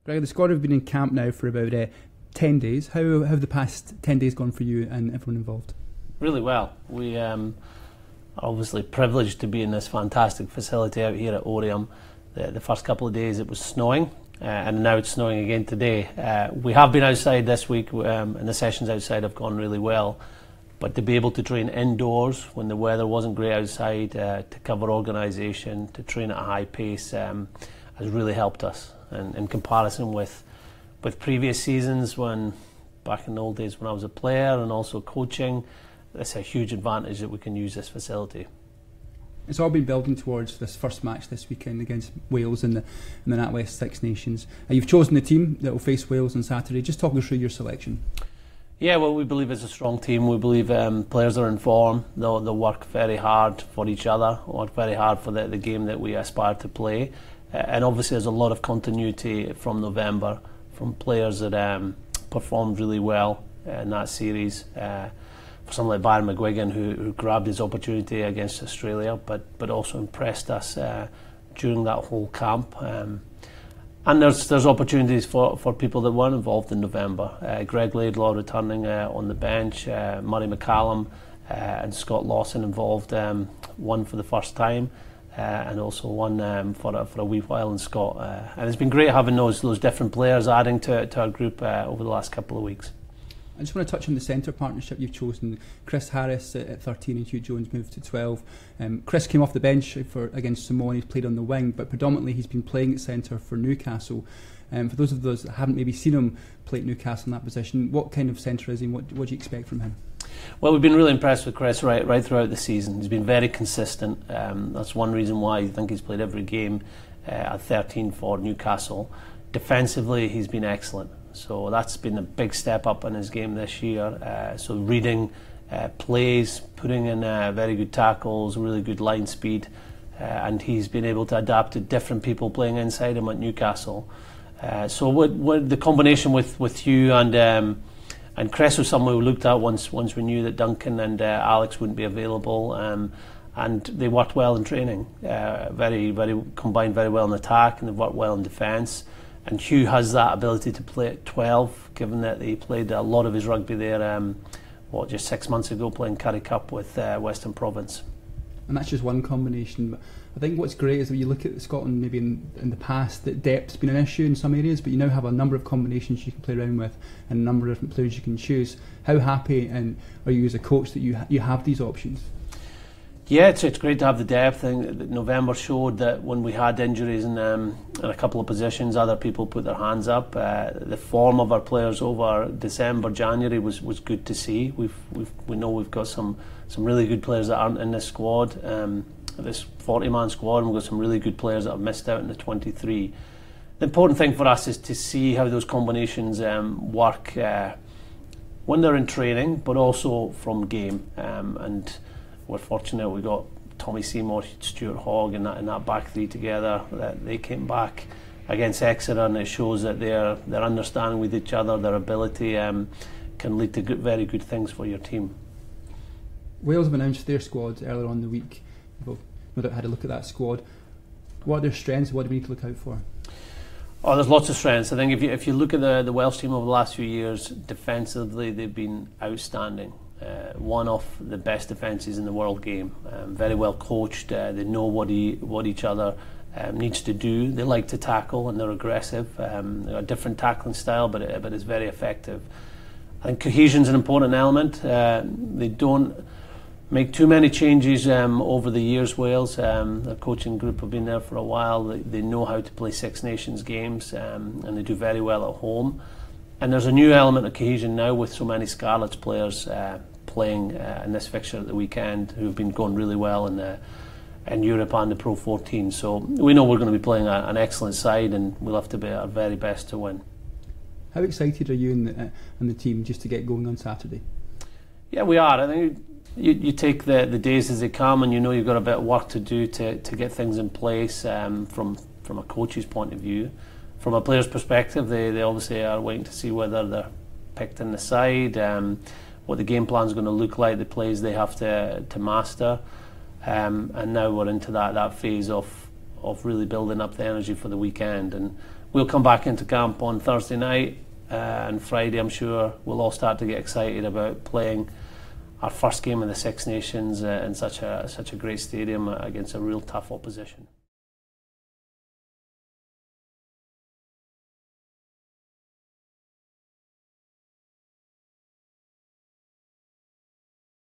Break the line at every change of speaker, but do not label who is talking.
Gregor, the squad have been in camp now for about 10 days. How have the past 10 days gone for you and everyone involved?
Really well. We are obviously privileged to be in this fantastic facility out here at Oriam. The first couple of days it was snowing, and now it's snowing again today. We have been outside this week, and the sessions outside have gone really well. But to be able to train indoors when the weather wasn't great outside, to cover organisation, to train at a high pace, has really helped us. And in comparison with previous seasons, back in the old days when I was a player and also coaching, it's a huge advantage that we can use this facility.
It's all been building towards this first match this weekend against Wales in the NatWest Six Nations. You've chosen the team that will face Wales on Saturday. Just talk us through your selection.
Yeah, well, we believe it's a strong team. We believe players are in form. They'll work very hard for each other, work very hard for the game that we aspire to play. And obviously there's a lot of continuity from November from players that performed really well in that series. For someone like Byron McGuigan, who grabbed his opportunity against Australia, but also impressed us during that whole camp. And there's opportunities for people that weren't involved in November. Greg Laidlaw returning on the bench, Murray McCallum and Scott Lawson involved, one for the first time. And also one for a wee while in Scott. And it's been great having those different players adding to our group over the last couple of weeks.
I just want to touch on the centre partnership you've chosen. Chris Harris at 13 and Hugh Jones moved to 12. Chris came off the bench against Samoa. He's played on the wing, but predominantly he's been playing at centre for Newcastle. For those of those that haven't maybe seen him play at Newcastle in that position, what kind of centre is he and what do you expect from him?
Well, we've been really impressed with Chris right throughout the season. He's been very consistent. That's one reason why I think he's played every game at 13 for Newcastle. Defensively, he's been excellent. So that's been a big step up in his game this year. So reading plays, putting in very good tackles, really good line speed, and he's been able to adapt to different people playing inside him at Newcastle. So with the combination with Hugh and Chris was someone we looked at once we knew that Duncan and Alex wouldn't be available, and they worked well in training. Very combined very well in attack, and they've worked well in defence. And Hugh has that ability to play at 12, given that he played a lot of his rugby there, just 6 months ago, playing Currie Cup with Western Province.
And that's just one combination. But I think what's great is when you look at Scotland, maybe in the past, that depth's been an issue in some areas, but you now have a number of combinations you can play around with and a number of different players you can choose. How happy are you as a coach that you have these options?
Yeah, it's great to have the depth. I think November showed that when we had injuries in a couple of positions, other people put their hands up. The form of our players over December, January was good to see. We know we've got some really good players that aren't in this squad. This 40-man squad, and we've got some really good players that have missed out in the 23. The important thing for us is to see how those combinations work when they're in training, but also from game. And we're fortunate we got Tommy Seymour, Stuart Hogg in that back three together. They came back against Exeter, and it shows that their understanding with each other, their ability can lead to very good things for your team.
Wales have announced their squad earlier on in the week. We've no doubt had a look at that squad. What are their strengths? What do we need to look out for?
Oh, there's lots of strengths. I think if you look at the Welsh team over the last few years, defensively they've been outstanding. One of the best defences in the world game. Very well coached. They know what each other needs to do. They like to tackle and they're aggressive. They've got a different tackling style, but it's very effective. I think cohesion's an important element. They don't make too many changes over the years, Wales. The coaching group have been there for a while. They know how to play Six Nations games, and they do very well at home. And there's a new element of cohesion now with so many Scarlets players playing in this fixture at the weekend, who've been going really well in Europe and the Pro 14. So we know we're going to be playing an excellent side, and we'll have to be our very best to win.
How excited are you and the team just to get going on Saturday? Yeah,
we are. I think you take the days as they come, and you know you've got a bit of work to do to get things in place from a coach's point of view. From a player's perspective, they obviously are waiting to see whether they're picked in the side, what the game plan is going to look like, the plays they have to master, and now we're into that phase of really building up the energy for the weekend. And we'll come back into camp on Thursday night, and Friday I'm sure we'll all start to get excited about playing our first game of the Six Nations in such a great stadium against a real tough opposition.